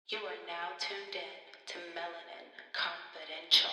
You are now tuned in to Melanin Confidential.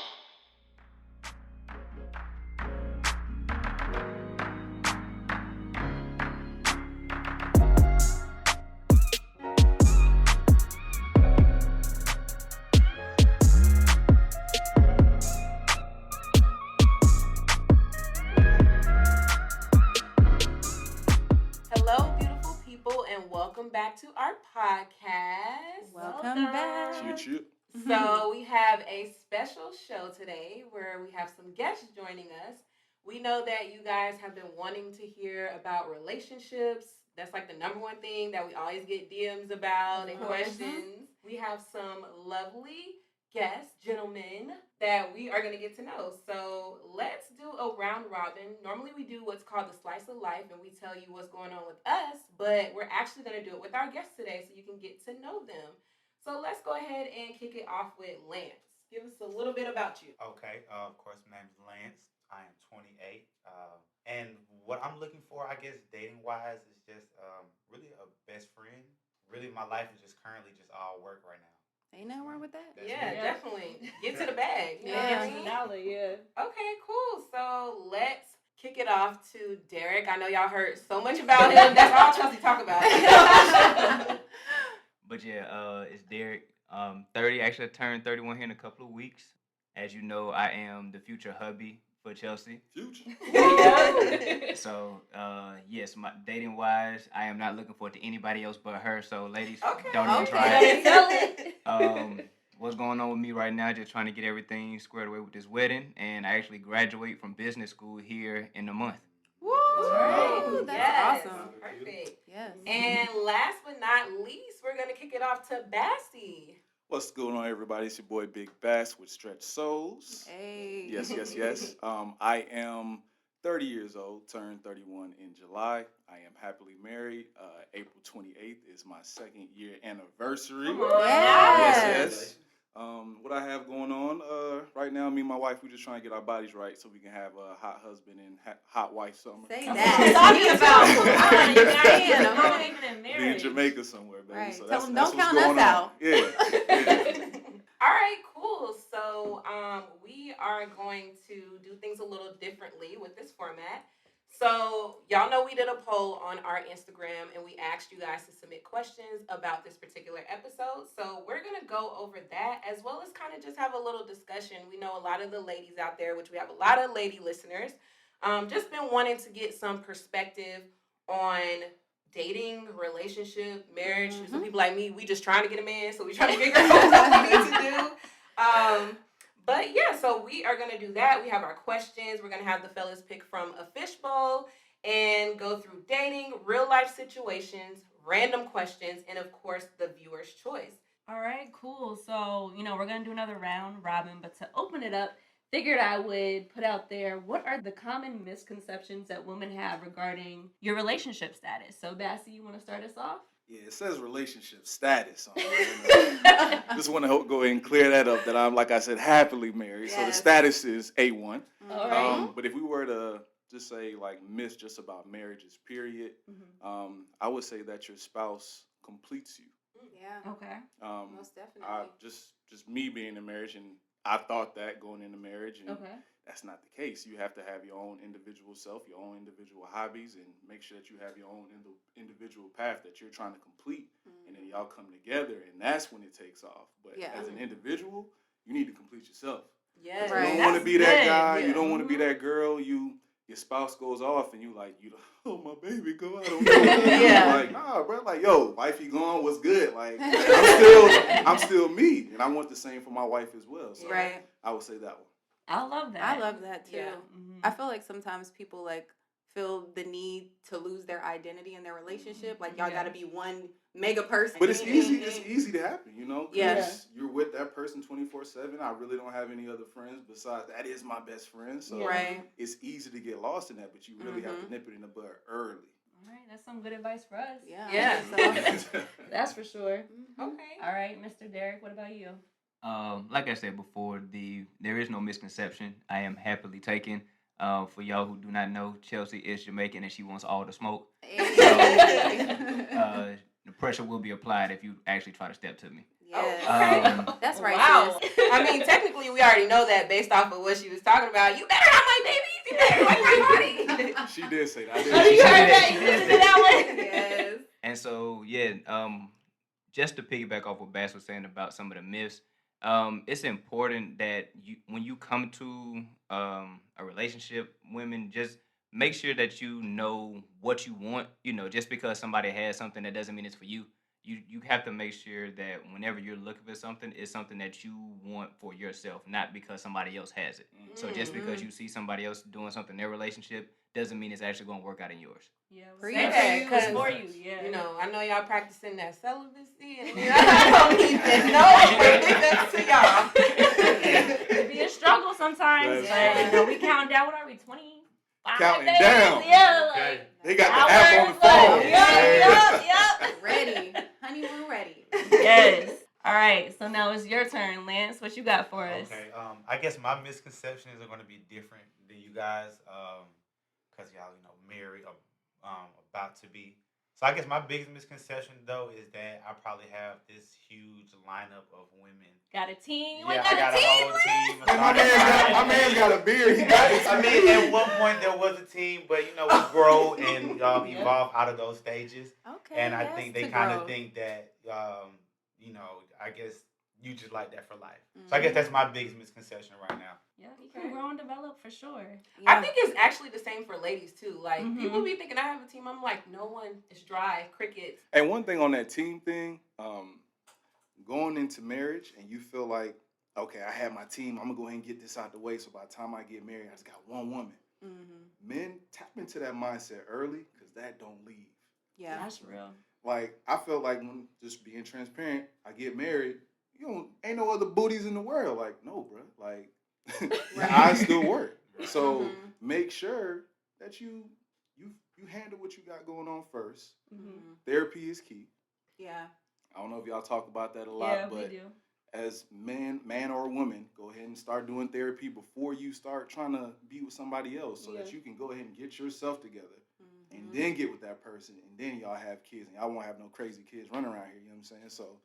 Hello, beautiful people, and welcome back to our podcast. Welcome back. Shoot. So, we have a special show today where we have some guests joining us. We know that you guys have been wanting to hear about relationships. That's like the number one thing that we always get DMs about and questions. We have some lovely guests, gentlemen, that we are going to get to know. So let's do a round robin. Normally we do what's called the slice of life and we tell you what's going on with us, but we're actually going to do it with our guests today so you can get to know them. So let's go ahead and kick it off with Lance. Give us a little bit about you. Okay, of course, my name is Lance. I am 28. And what I'm looking for, I guess, dating-wise, is just really a best friend. Really, my life is just currently just all work right now. Ain't nothing wrong with that. That's Yeah, it. definitely. Get to the bag. You know Yeah. what I mean? Dollar, yeah. Okay, cool. So let's kick it off to Derek. I know y'all heard so much about him. That's all Chelsea talk about. But yeah, it's Derek. 30. Actually, I turned 31 here in a couple of weeks. As you know, I am the future hubby for Chelsea. Future. So, yes, my dating wise, I am not looking forward to anybody else but her. So, ladies, Okay. don't even try Okay. it. What's going on with me right now? Just trying to get everything squared away with this wedding, and I actually graduate from business school here in a month. Woo! Right. That's Yes. awesome. Perfect. Yes. And last but not least, we're gonna kick it off to Bassy. What's going on, everybody? It's your boy Big Bass with Stretch Souls. Hey. Yes. I am 30 years old, turned 31 in July. I am happily married. April 28th is my second year anniversary. Come on. Yes. What I have going on right now, me and my wife, we're just trying to get our bodies right so we can have a hot husband and hot wife summer. Say I'm that. talking about. I'm I'm not saying, even in Be in marriage. Jamaica somewhere, baby. Right. So Tell that's, them that's don't what's count us going on. out. Yeah. All right, cool. So we are going to do things a little differently with this format. So y'all know we did a poll on our Instagram and we asked you guys to submit questions about this particular episode. So we're going to go over that as well as kind of just have a little discussion. We know a lot of the ladies out there, which we have a lot of lady listeners, just been wanting to get some perspective on dating, relationship, marriage. Some people like me, we just trying to get a man, so we trying to figure out what we need to do. But yeah, so we are going to do that. We have our questions. We're going to have the fellas pick from a fishbowl and go through dating, real life situations, random questions, and of course, the viewer's choice. All right, cool. So, we're going to do another round robin, but to open it up, figured I would put out there, what are the common misconceptions that women have regarding your relationship status? So, Bassy, you want to start us off? Yeah, it says relationship status on it. Just want to go ahead and clear that up that I'm, like I said, happily married. So the Yes. status is A1. All right. But if we were to just say like myths just about marriages, period, I would say that your spouse completes you. Yeah. Okay. Most definitely. Just me being in marriage, and I thought that going into marriage, and Okay. that's not the case. You have to have your own individual self, your own individual hobbies, and make sure that you have your own individual path that you're trying to complete. And then y'all come together, and that's when it takes off. But Yeah. as an individual, you need to complete yourself. Yes. Right. You don't want to be that good, guy. yeah. You don't want to be that girl. Your spouse goes off, and oh, my baby, go out on me. Yeah. Like, nah, bro. Like, yo, wifey gone, what's good? Like, I'm still me, and I want the same for my wife as well. So Right. I would say that one. I love that. I love that too. Yeah. Mhm. I feel like sometimes people like feel the need to lose their identity in their relationship. Like y'all Yeah. got to be one mega person. But it's easy. It's easy to happen, 'cause Yeah. you're with that person 24/7. I really don't have any other friends besides that is my best friend. So Right. it's easy to get lost in that, but you really have to nip it in the bud early. All right, that's some good advice for us. Yeah. Yeah. So, That's for sure. Okay. All right, Mr. Derek, what about you? Like I said before, there is no misconception. I am happily taken. For y'all who do not know, Chelsea is Jamaican and she wants all the smoke. hey. the pressure will be applied if you actually try to step to me. Yes. That's right. Wow. sis. I mean, technically, we already know that based off of what she was talking about. You better not my babies. You better like my body. She did say that. Oh, you heard that? You listened to that one? Yes. And so, yeah, just to piggyback off what Bass was saying about some of the myths, it's important that when you come to a relationship, women, just make sure that you know what you want. Just because somebody has something, that doesn't mean it's for you. You have to make sure that whenever you're looking for something, it's something that you want for yourself, not because somebody else has it. So just because you see somebody else doing something in their relationship doesn't mean it's actually going to work out in yours. Yeah, Preach. what's Yeah, for you is 'cause, for you. Yeah. You know, I know y'all practicing that celibacy, and I don't even know to y'all. It be a struggle sometimes, That's but we counting down. What are we, 25 Counting days? down. Yeah, Okay. like They got the app on the hours, phone. Yep. Ready. Honeymoon ready. Yes. All right. So now it's your turn, Lance. What you got for us? Okay. I guess my misconceptions are going to be different than you guys, because y'all, married or about to be. So I guess my biggest misconception though is that I probably have this huge lineup of women. Got a team? You Yeah, ain't I got got a a team? whole team. Hey, my man's got a beard. He got his I mean, at one point there was a team, but we grow and evolve out of those stages. Okay. And I yes, think they to kind grow. of think that, I guess you just like that for life. So I guess that's my biggest misconception right now. Yeah, you can grow and develop for sure. I think it's actually the same for ladies too. Like people Mhm. be thinking I have a team. I'm like, no one. It's dry, crickets. And one thing on that team thing, going into marriage and you feel like, okay, I have my team. I'm gonna go ahead and get this out the way. So by the time I get married, I just got one woman. Men, tap into that mindset early because that don't leave. Yeah. That's real. Like I felt like when just being transparent, I get married. Ain't no other booties in the world. Like no, bro. Like your eyes still work. So make sure that you handle what you got going on first. Therapy is key. Yeah. I don't know if y'all talk about that a lot, Yeah, but we do. as man or woman, go ahead and start doing therapy before you start trying to be with somebody else so that you can go ahead and get yourself together and then get with that person and then y'all have kids and y'all won't have no crazy kids running around here, you know what I'm saying? So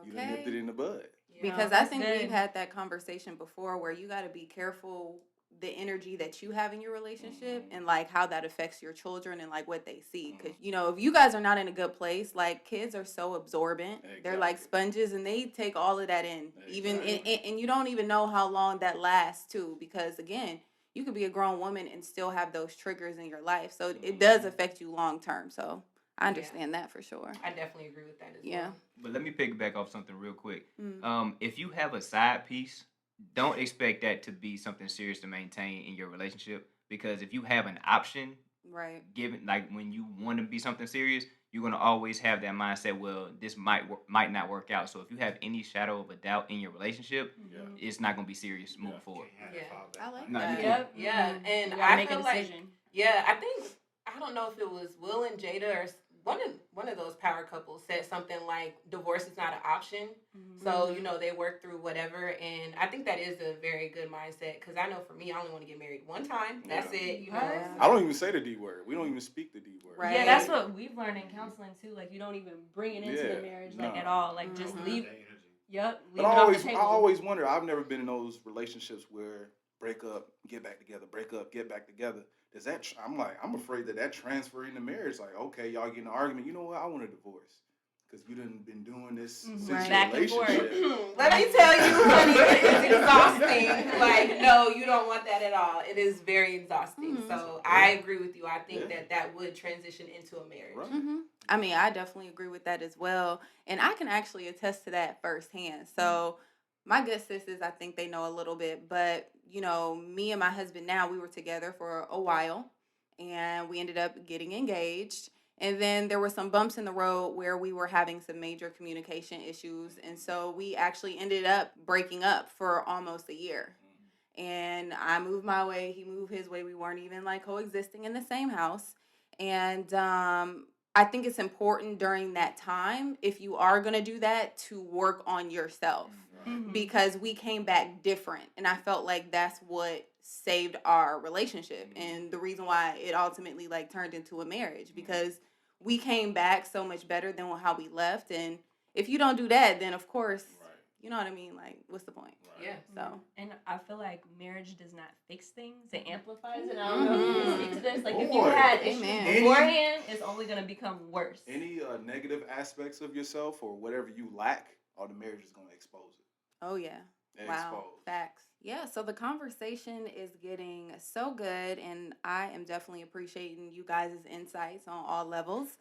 you done nipped it in the bud. Because No, I that's think good. we've had that conversation before where you got to be careful the energy that you have in your relationship and like how that affects your children and like what they see. Because if you guys are not in a good place, like kids are so absorbent. They're like sponges and they take all of that in. Even and you don't even know how long that lasts too. Because again, you could be a grown woman and still have those triggers in your life. So it does affect you long term. So I understand that for sure. I definitely agree with that as well. But let me piggyback off something real quick. If you have a side piece, don't expect that to be something serious to maintain in your relationship. Because if you have an option, right, given like when you want to be something serious, you're gonna always have that mindset. Well, this might not work out. So if you have any shadow of a doubt in your relationship, it's not gonna be serious moving forward. I like No, you that. can't. Yeah, and You gotta I make feel a like decision. I don't know if it was Will and Jada or one of those power couples said something like divorce is not an option. So they work through whatever, and I think that is a very good mindset because I know for me, I only want to get married one time. That's it. I don't even say the D word. We don't even speak the D word. Right. Yeah, that's what we've learned in counseling too. Like you don't even bring it into the marriage at all. Like just leave. Yep. Leave But it off the table. I always wonder. I've never been in those relationships where break up, get back together, break up, get back together. Does that? I'm afraid that transfer into marriage. Like, okay, y'all get in an argument. You know what? I want a divorce because you done been doing this since your Back and forth. relationship. Let me tell you, honey, it's exhausting. Like, no, you don't want that at all. It is very exhausting. So I agree with you. I think that would transition into a marriage. Right. I mean, I definitely agree with that as well. And I can actually attest to that firsthand. So my good sisters, I think they know a little bit. But, me and my husband now, we were together for a while. And we ended up getting engaged. And then there were some bumps in the road where we were having some major communication issues. And so we actually ended up breaking up for almost a year. And I moved my way. He moved his way. We weren't even like coexisting in the same house. And I think it's important during that time, if you are going to do that, to work on yourself. Because we came back different. And I felt like that's what saved our relationship. And the reason why it ultimately turned into a marriage. Because we came back so much better than how we left. And if you don't do that, then of course, Right. you know what I mean? Like, what's the point? Right. Yeah. So, And I feel like marriage does not fix things; it amplifies it. I don't know if you can speak to this. Like, if you Boy. had issues Amen. beforehand, it's only gonna become worse. Any negative aspects of yourself or whatever you lack, the marriage is going to expose it. oh yeah. And Wow. expose. Facts. Yeah, so the conversation is getting so good, and I am definitely appreciating you guys' insights on all levels.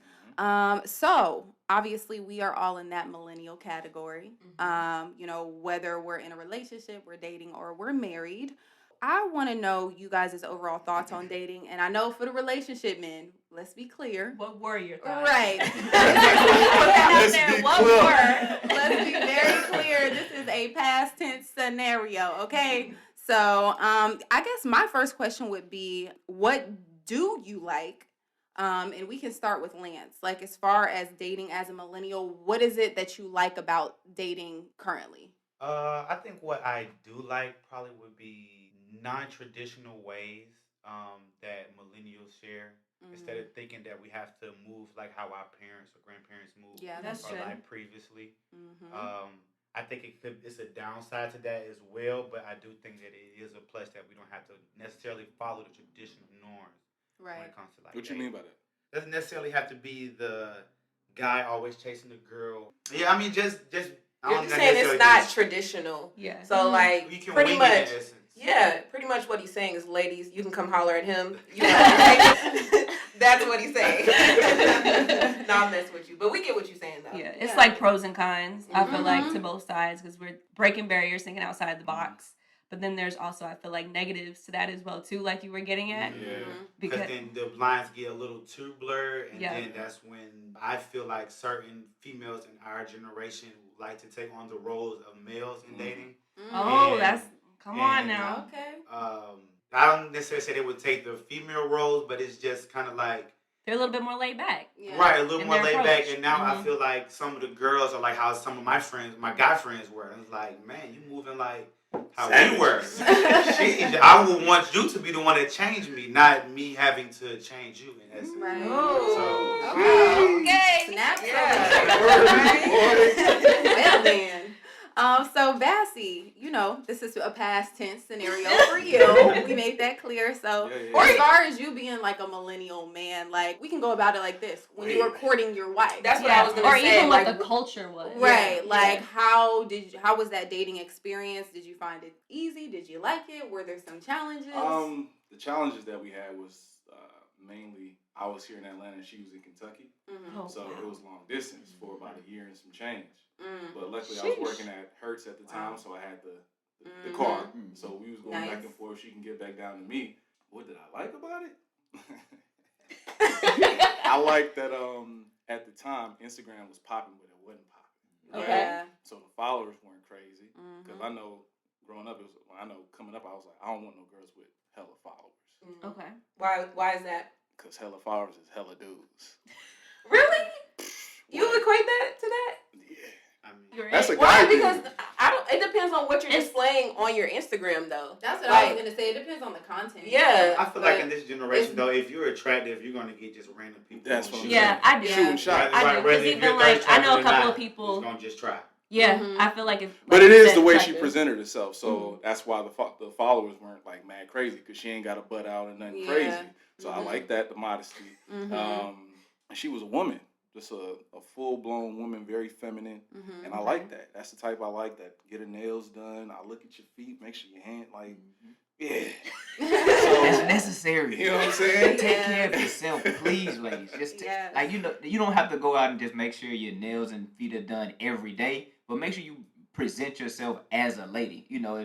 So obviously we are all in that millennial category. You know, whether we're in a relationship, we're dating, or we're married. I want to know you guys' overall thoughts on dating, and I know for the relationship men, let's be clear. What were your thoughts? Right. Let's be What clear. were? Let's be very clear. This is a past tense scenario, okay? So, I guess my first question would be, what do you like? And we can start with Lance. Like, as far as dating as a millennial, what is it that you like about dating currently? I think what I do like probably would be non-traditional ways that millennials share. Instead of thinking that we have to move like how our parents or grandparents moved, Yeah, that's or true. like previously. Mm-hmm. I think it's a downside to that as well, but I do think that it is a plus that we don't have to necessarily follow the traditional norms when Right. it comes to like. What you mean by that? Doesn't necessarily have to be the guy always chasing the girl. Yeah, I mean just. I You're don't just saying it's necessarily not just- traditional. Yeah. So like You can pretty wing much, it in essence. yeah, pretty much what he's saying is, ladies, you can come holler at him. You know what I'm saying? That's what he's saying. No, I'm messing with you, but we get what you're saying though. Yeah, it's Yeah. like pros and cons. I feel like Mhm. to both sides because we're breaking barriers, thinking outside the box. But then there's also I feel like negatives to that as well too, like you were getting at. Yeah. Because Because then the lines get a little too blurred, and Yeah. then that's when I feel like certain females in our generation like to take on the roles of males in dating. oh, And- that's come on and- now. Okay. I don't necessarily say they would take the female roles, but it's just kind of like They're a little bit more laid back. Yeah. right, a little In more their laid back. approach. And now I Mhm. feel like some of the girls are like how some of my guy friends were. And it's like, man, you moving like how we were. Shit, I would want you to be the one that changed me, not me having to change you. In essence. Right. Oh. Okay. Snap. Well then. So Bassy, you know, this is a past tense scenario for you. We made that clear. So Yeah. as far as you being like a millennial man, like we can go about it like this. When you were courting your wife. That's what I was gonna or say. even like, what the culture was. Right. Yeah. Like how was that dating experience? Did you find it easy? Did you like it? Were there some challenges? The challenges that we had was mainly I was here in Atlanta and she was in Kentucky, Mhm. Oh, so wow. it was long distance for about a year and some change. Mm. But luckily, I was Sheesh. working at Hertz at the time, Wow. so I had the Mhm. car. So we was going Nice. back and forth. She can get back down to me. What did I like about it? I liked that at the time Instagram was popping, but it wasn't popping. Okay. Yeah. So the followers weren't crazy because Mhm. I know growing up, coming up, I was like, I don't want no girls with hella followers Okay. Why is that? because hella followers is hella dudes. Really? You What? equate that to that? Yeah. I mean, You're That's right. a Why? guy thing. Because I don't. It depends on what you're It's- displaying on your Instagram, though. That's what I Like, was gonna say. It depends on the content. Yeah. I feel like but in this generation, it's- though, if you're attractive, you're going to get just random people. That's who what I'm shoot. Yeah, I do. Shooting shots. I do. Because even like I know a couple of people. Who's going to just try. Yeah, Mhm. I feel like it's. But like it you is said, the way she attractive. presented herself, so that's why the followers weren't like mad crazy because she ain't got a butt out and nothing Yeah. crazy. So I Mhm. like that, the modesty. Mhm. And she was a woman, just a full blown woman, very feminine, Mhm. and I like that. That's the type I like. That get her nails done. I look at your feet, make sure your hand like yeah. That's necessary. You know what I'm saying? Take care of yourself, please, ladies. Just Yes. like you don't have to go out and just make sure your nails and feet are done every day, but make sure you present yourself as a lady. You know,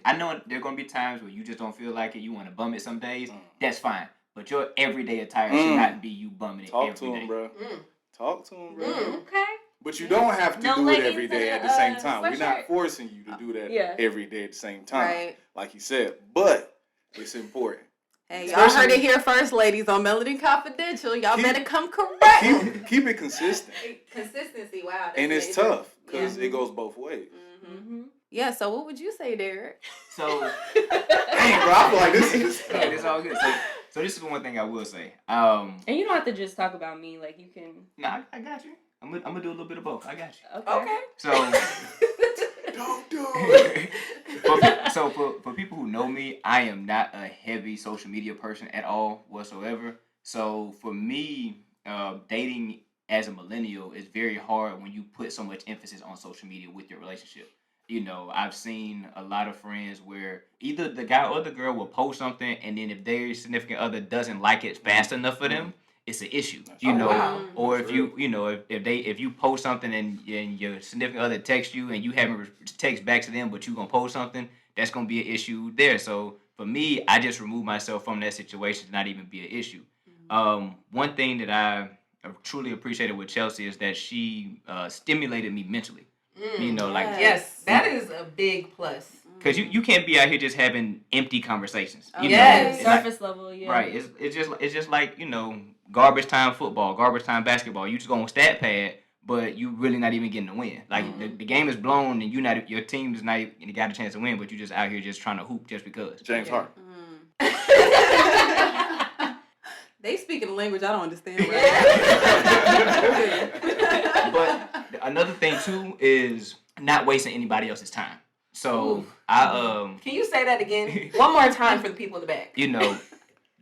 I know there are gonna be times where you just don't feel like it. You want to bum it some days. That's fine. But your everyday attire should not be you bumming it Talk every to day. him, bro. Mm. Talk to him, bro. Okay. But you don't have to No do it leggings every day and at the same a time. We're not sweatshirt. forcing you to do that Yeah. every day at the same time, Right. like you said. But it's important. Hey, y'all Especially- heard it here first, ladies, on Melanin Confidential. Y'all better come correct. Keep it consistent. Consistency, wow. that's And it's major. tough because Yeah. it goes both ways. Mhm. Mm-hmm. Yeah, so what would you say, Derek? So Dang, bro, I feel like this is yeah, it's all good. So So this is one thing I will say. And you don't have to just talk about me. Like you can. Nah, I got you. I'm gonna do a little bit of both. I got you. Okay. So, Don't do it. for people who know me, I am not a heavy social media person at all whatsoever. So for me, dating as a millennial is very hard when you put so much emphasis on social media with your relationship. You know, I've seen a lot of friends where either the guy or the girl will post something, and then if their significant other doesn't like it fast enough for them, it's an issue. You Oh, know, wow. or That's if you know if you post something and your significant other texts you and you haven't text back to them, but you gonna post something, that's gonna be an issue there. So for me, I just remove myself from that situation to not even be an issue. One thing that I truly appreciated with Chelsea is that she stimulated me mentally. You know, like Yes, that is a big plus. because you can't be out here just having empty conversations. You Yes. know, it's like- Surface level. Yeah. right. It's just like, you know, garbage time football, garbage time basketball. You just go on stat pad, but you really not even getting a win. Like the game is blown and your team is not even got a chance to win, but you just out here just trying to hoop just because. James Harden. They speaking a language I don't understand. But another thing too is not wasting anybody else's time. So I Can you say that again? One more time for the people in the back. you know,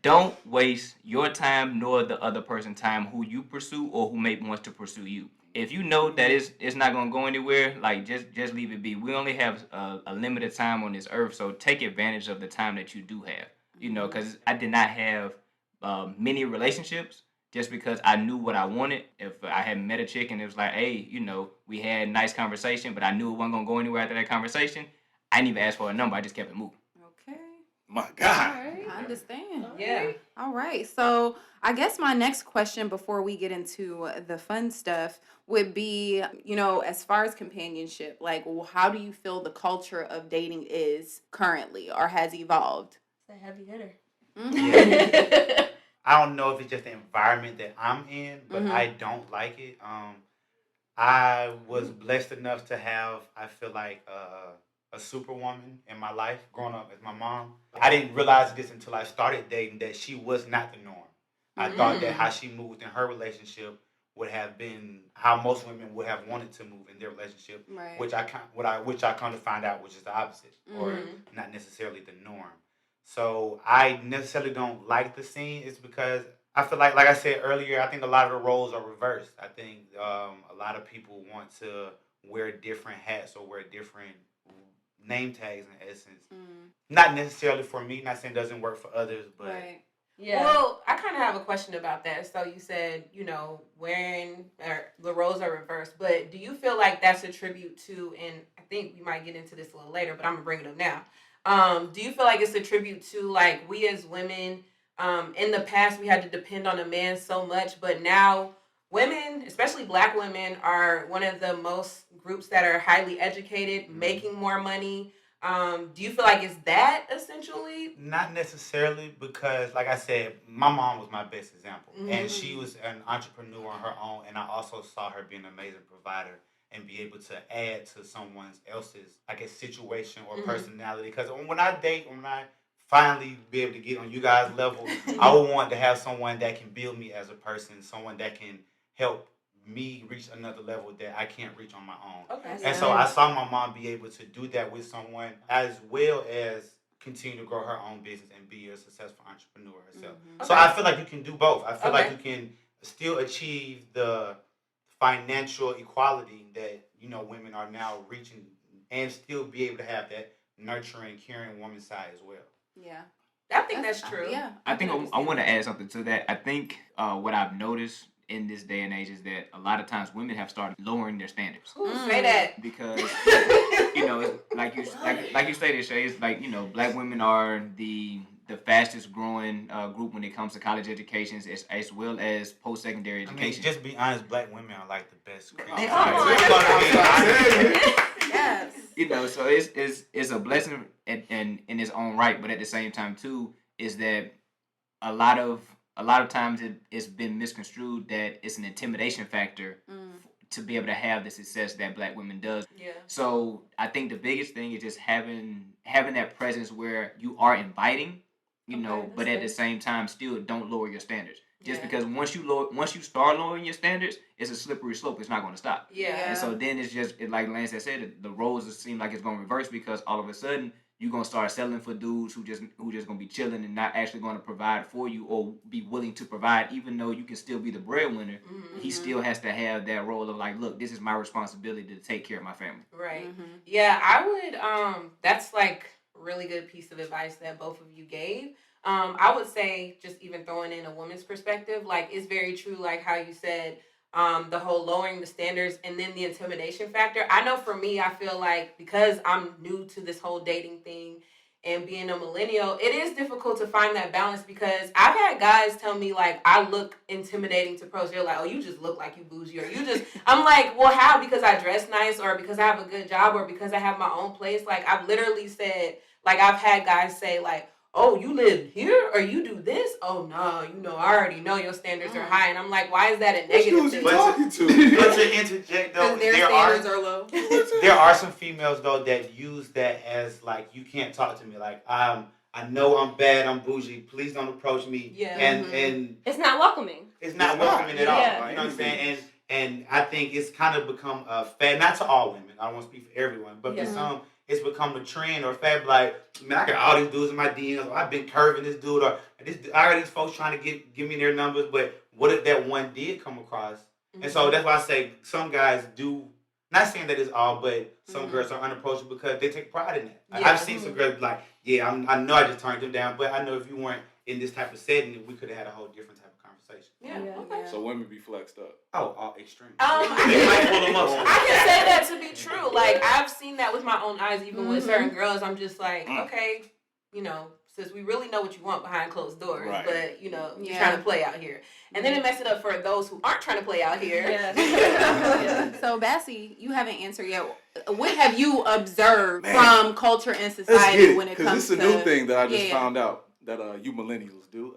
don't waste your time nor the other person's time who you pursue or who may wants to pursue you. If you know that it's not gonna go anywhere, like just leave it be. We only have a limited time on this earth, so take advantage of the time that you do have. You know, because I did not have many relationships just because I knew what I wanted. If I had met a chick and it was like, hey, you know, we had a nice conversation, but I knew it wasn't gonna go anywhere after that conversation, I didn't even ask for a number. I just kept it moving. Okay. My God. I understand. Yeah. All right. So I guess my next question before we get into the fun stuff would be, you know, as far as companionship, like how do you feel the culture of dating is currently or has evolved? It's a heavy hitter. I don't know if it's just the environment that I'm in, but I don't like it. I was blessed enough to have, I feel like, a superwoman in my life growing up as my mom. I didn't realize this until I started dating that she was not the norm. I thought that how she moved in her relationship would have been how most women would have wanted to move in their relationship, Right. which I come to find out, which is the opposite, or not necessarily the norm. So I necessarily don't like the scene. It's because I feel like I said earlier, I think a lot of the roles are reversed. I think a lot of people want to wear different hats or wear different name tags in essence. Not necessarily for me, not saying it doesn't work for others, but Right. Yeah. Well, I kind of have a question about that. So you said, you know, the roles are reversed, but do you feel like that's a tribute to, and I think we might get into this a little later, but I'm gonna bring it up now. Do you feel like it's a tribute to like we as women, in the past we had to depend on a man so much, but now women, especially Black women, are one of the most groups that are highly educated, making more money. Do you feel like it's that essentially? not necessarily, because like I said, my mom was my best example, and she was an entrepreneur on her own, and I also saw her be an amazing provider and be able to add to someone else's, I guess, situation or personality. Because when I finally be able to get on you guys' level, I would want to have someone that can build me as a person, someone that can help me reach another level that I can't reach on my own. Okay. And so I saw my mom be able to do that with someone, as well as continue to grow her own business and be a successful entrepreneur herself. So I feel like you can do both. I feel like you can still achieve the financial equality that, you know, women are now reaching, and still be able to have that nurturing, caring woman side as well. Yeah. I think that's true. Yeah. I think I want to add something to that. I think what I've noticed in this day and age is that a lot of times women have started lowering their standards. Ooh, say that. Because you know, it's like you stated, Shay, it's like, you know, Black women are the fastest growing group when it comes to college educations, as well as post secondary I mean, education. just be honest, Black women are like the best creatures. They are. Yes. You know, so it's a blessing in its own right, but at the same time too, is that a lot of times it's been misconstrued that it's an intimidation factor to be able to have the success that Black women does. Yeah. So I think the biggest thing is just having that presence where you are inviting, you know, that's but at the good. same time, still don't lower your standards. Just Yeah. because once you start lowering your standards, it's a slippery slope. It's not going to stop. Yeah. And so then it's just like Lance had said, the roles just seem like it's going to reverse because all of a sudden you're gonna start settling for dudes who just gonna be chilling and not actually gonna provide for you or be willing to provide, even though you can still be the breadwinner. Mm-hmm. He still has to have that role of like, look, this is my responsibility to take care of my family. Right. Yeah, I would. That's like a really good piece of advice that both of you gave. I would say just even throwing in a woman's perspective, like it's very true, like how you said, the whole lowering the standards and then the intimidation factor. I know for me, I feel like because I'm new to this whole dating thing and being a millennial, it is difficult to find that balance because I've had guys tell me like I look intimidating to pros. They're like, oh, you just look like you bougie, or you just. I'm like, well, how? Because I dress nice, or because I have a good job, or because I have my own place. Like I've literally said, like I've had guys say like, oh, you live here or you do this? Oh no, I already know your standards are high, and I'm like, why is that a negative thing? Talking to? But to interject though, Because their standards are low. there are some females though that use that as like, you can't talk to me, like I know I'm bad, I'm bougie, please don't approach me. Yeah. And It's not welcoming. it's not It's not. welcoming at all. Yeah. You know what I'm saying? And I think it's kind of become a fad, not to all women. I don't want to speak for everyone, but for some, it's become a trend or a fad. Like, man, I got all these dudes in my DMs. Or I've been curving this dude, or I got these folks trying to give me their numbers. But what if that one did come across? And so that's why I say some guys do. Not saying that it's all, but some girls are unapproachable because they take pride in that. Yeah. I've seen some girls be like, yeah, I know I just turned them down, but I know if you weren't in this type of setting, we could have had a whole different type of conversation. Yeah. Okay. So women be flexed up. Oh, all extreme. I might pull them up. can say that to be true. Like I've seen that with my own eyes, even with certain girls. I'm just like, okay, since we really know what you want behind closed doors, Right. but you're trying to play out here, and then it messes it up for those who aren't trying to play out here. So Bassie, you haven't answered yet. What have you observed Man. from culture and Let's society get it, when it 'cause comes this to is a new thing that I just Yeah. found out that you millennials do.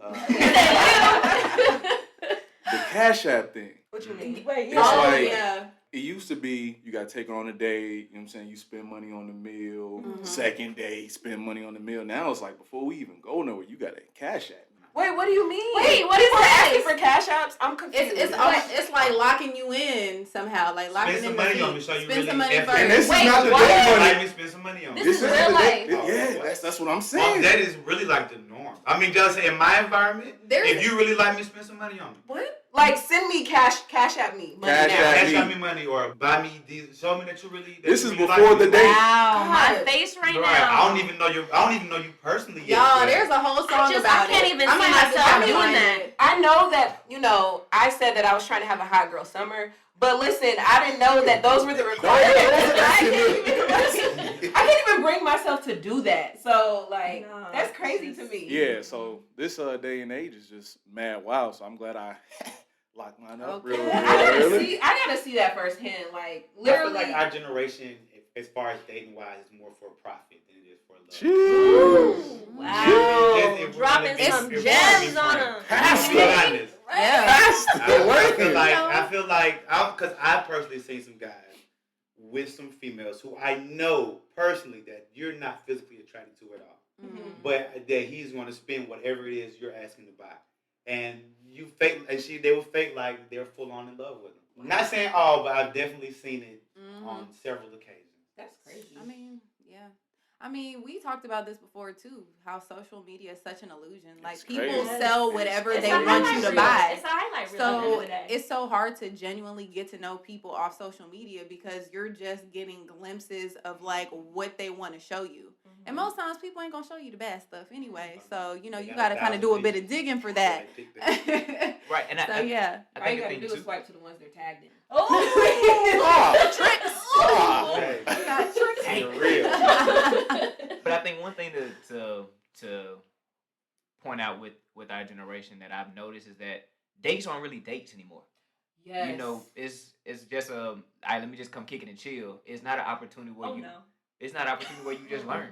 The Cash App thing. What you mean? Wait, It's Oh like- yeah. It used to be you got to take her on a date, you know what I'm saying? You spend money on the meal. Mhm. Second day, spend money on the meal. Now it's like before we even go nowhere, you got to Cash App. Wait, what do you mean? Wait, what is People are asking this? for cash apps? I'm confused. It's like locking you in somehow, like locking Spend some in the money seat. on me so you Spend really some money effort. first. And this Wait, is not the what? date money. Like me, spend some money on me. This is not real the life. date- Yeah, that's what I'm saying. That is really like the norm. I mean, just in my environment, There's- if you really like me, spend some money on me. What? Like send me cash at me money Cash now. app. Cash me. out me money or buy me these. Show me that you really. That This you is really before like the me. date. Wow, my God. face right Right. now. I don't even know you personally yet. Y'all, but- there's a whole song I about it. can't even I see might have to myself try to doing find that. it. I know that, I said that I was trying to have a hot girl summer, but listen, I didn't know that those were the requirements. I can't even bring myself to do that. So, like, No, that's crazy to me. Yeah, so this day and age is just mad wild. So I'm glad I locked mine up Okay. real I gotta see that firsthand. Like, I feel literally. like our generation, as far as dating wise, is more for profit than it is for love. Jeez. Wow. If we're Dropping gonna some be- if we're gems gonna be on frank. them. Let's be honest. Yeah. I feel like, because I personally seen some guys with some females who I know personally that you're not physically attracted to at all, but that he's going to spend whatever it is you're asking to buy, and you fake, and they will fake like they're full on in love with him. Not saying all, but I've definitely seen it on several occasions. That's crazy. I mean, yeah. I mean, we talked about this before too. How social media is such an illusion. Like It's people crazy. sell whatever It's they a want highlight you to reel. buy. It's a highlight reel at the end of So the day. it's so hard to genuinely get to know people off social media because you're just getting glimpses of like what they want to show you. And most times people ain't gonna show you the bad stuff anyway. So you gotta kind of do a bit of digging for that. Right, and So yeah. I All you think the gotta thing do too. is swipe to the ones they're tagged in. Oh, Tricks. oh. Hey, Got tricks. you're real. But I think one thing to point out with our generation that I've noticed is that dates aren't really dates anymore. Yes. You know, it's just all right, let me just come kick it and chill. It's not an opportunity where it's not an opportunity where you just learn,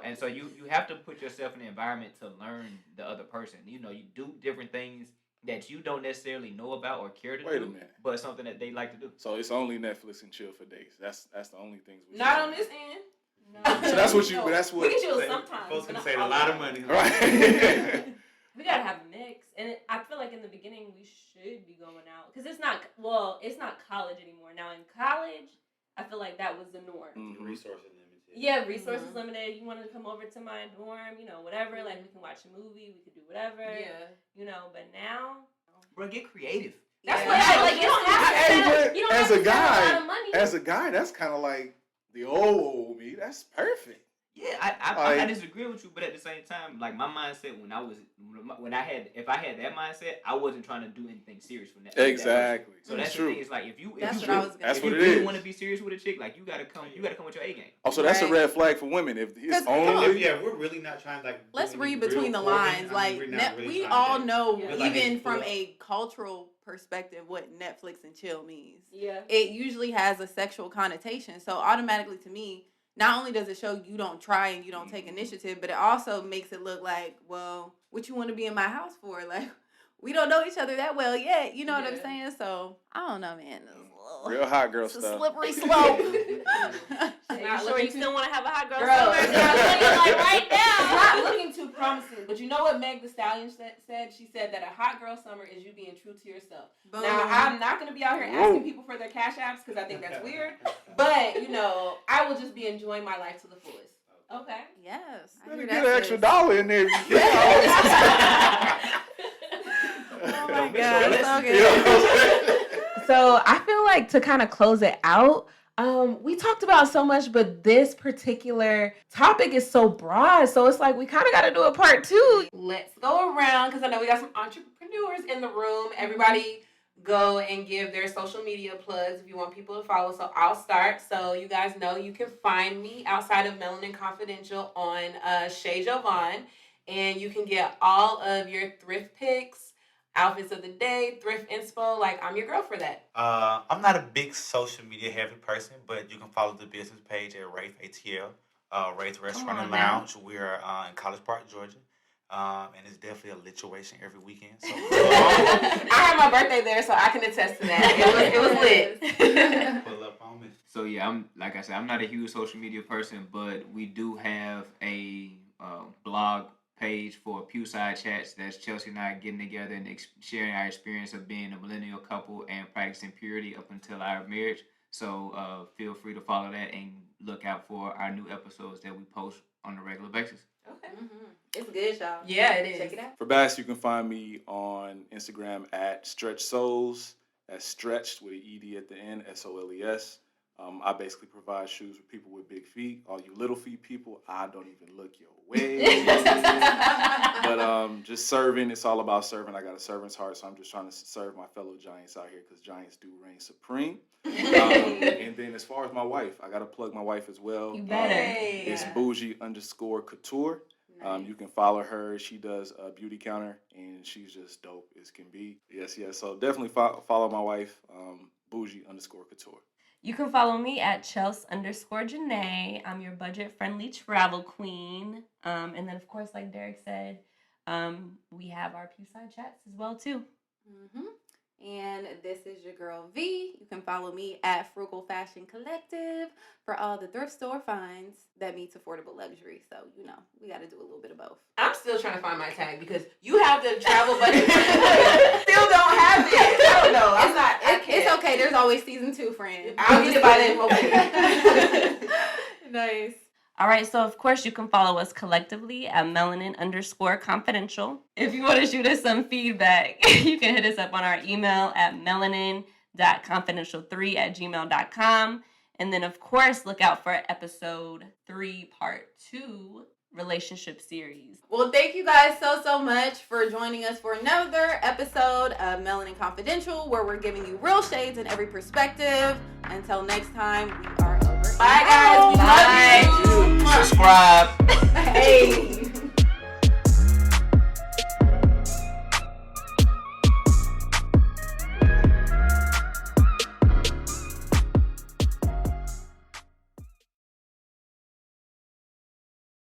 and so you have to put yourself in the environment to learn the other person. You do different things that you don't necessarily know about or care to Wait a do, minute. but it's something that they like to do. So it's only Netflix and chill for dates. That's the only things we Not say. on this end. No. So that's what you. No. That's We what. can chill sometimes. Folks but can not save a all lot the of time. money. Right. We gotta have a mix, and I feel like in the beginning we should be going out because it's not college anymore. Now in college, I feel like that was the norm. Mhm. Resources limited. Yeah, resources limited. You want to come over to my dorm, whatever. Like we can watch a movie, we could do whatever. Yeah. But now, Bro, get creative. that's Yeah. what I like. You don't have to Hey, spend. but You don't as have a to spend a lot guy, of money. as a guy, that's kind of like the old me. That's perfect. Yeah, I'm Like- not disagreeing with you, but at the same time, like my mindset if I had that mindset, I wasn't trying to do anything serious for that. Exactly. So that's true. the thing. It's like if you That's what really, I was gonna That's if what you it really is. want to be serious with a chick, like you gotta come with your A game. Also, that's a Right. red flag for women. If it's 'Cause come only Yeah, we're really not trying to like. Let's do any read between the real courting. lines. I mean, we're not really We trying to all date. know, Yeah. Like, even it's from full a cultural perspective, what Netflix and chill means. Yeah. It usually has a sexual connotation. So automatically to me, not only does it show you don't try and you don't take initiative, but it also makes it look like, well, what you want to be in my house for? Like, we don't know each other that well yet. You know what I'm Yeah. saying? So I don't know, man. real hot girl It's a stuff. slippery slope. Are Not you sure looking you too- still want to have a hot girl Girl, summer? it's I'm telling you, like right It's now. not looking too promising, but you know what Meg the Stallion said? She said that a hot girl summer is you being true to yourself. Boom. Now, I'm not going to be out here asking people for their cash apps because I think that's weird. But, I will just be enjoying my life to the fullest. Okay. Yes. I Better hear get that, an extra sis. dollar in there. If you get Oh my Make sure God. listen. So You know what I'm good. saying? So I feel like to kind of close it out, we talked about so much, but this particular topic is so broad. So it's like we kind of got to do a part 2. Let's go around because I know we got some entrepreneurs in the room. Everybody go and give their social media plugs if you want people to follow. So I'll start. So you guys know you can find me outside of Melanin Confidential on Shay Jovan, and you can get all of your thrift picks, outfits of the day, thrift inspo. Like, I'm your girl for that. I'm not a big social media heavy person, but you can follow the business page at Rafe ATL, Ray's Restaurant on and now. Lounge. We're in College Park, Georgia. And it's definitely a lituation every weekend. So I had my birthday there, so I can attest to that. It was lit. pull up on me. So yeah, I'm not a huge social media person, but we do have a blog page for Pewside Chats. That's Chelsea and I getting together and sharing our experience of being a millennial couple and practicing purity up until our marriage. So feel free to follow that and look out for our new episodes that we post on a regular basis. Okay. It's good, y'all. Yeah, it is. Check it out. For Bass, you can find me on Instagram at Stretch Soles. That's stretched with an ED at the end, SOLES. I basically provide shoes for people with big feet. All you little feet people, I don't even look your way. But just serving, it's all about serving. I got a servant's heart, so I'm just trying to serve my fellow giants out here because giants do reign supreme. And then as far as my wife, I got to plug my wife as well. You better. It's bougie_couture. You can follow her. She does a beauty counter, and she's just dope as can be. Yes. So definitely follow my wife, bougie_couture. You can follow me at Chels_Janae. I'm your budget-friendly travel queen. And then, of course, like Derek said, we have our Pewside Chats as well, too. And this is your girl V. You can follow me at Frugal Fashion Collective for all the thrift store finds that meets affordable luxury. So, we got to do a little bit of both. I'm still trying to find my tag because you have the travel budget. Still don't have it. I don't know. I'm not. I can't. It's okay. There's always season 2, friend. I'll get it by then, hopefully. Nice. All right, so of course you can follow us collectively at melanin_confidential. If you want to shoot us some feedback, you can hit us up on our email at melanin.confidential3@gmail.com. And then, of course, look out for episode 3, part 2, relationship series. Well, thank you guys so much for joining us for another episode of Melanin Confidential, where we're giving you real shades in every perspective. Until next time, we are over. Bye, guys. We love you.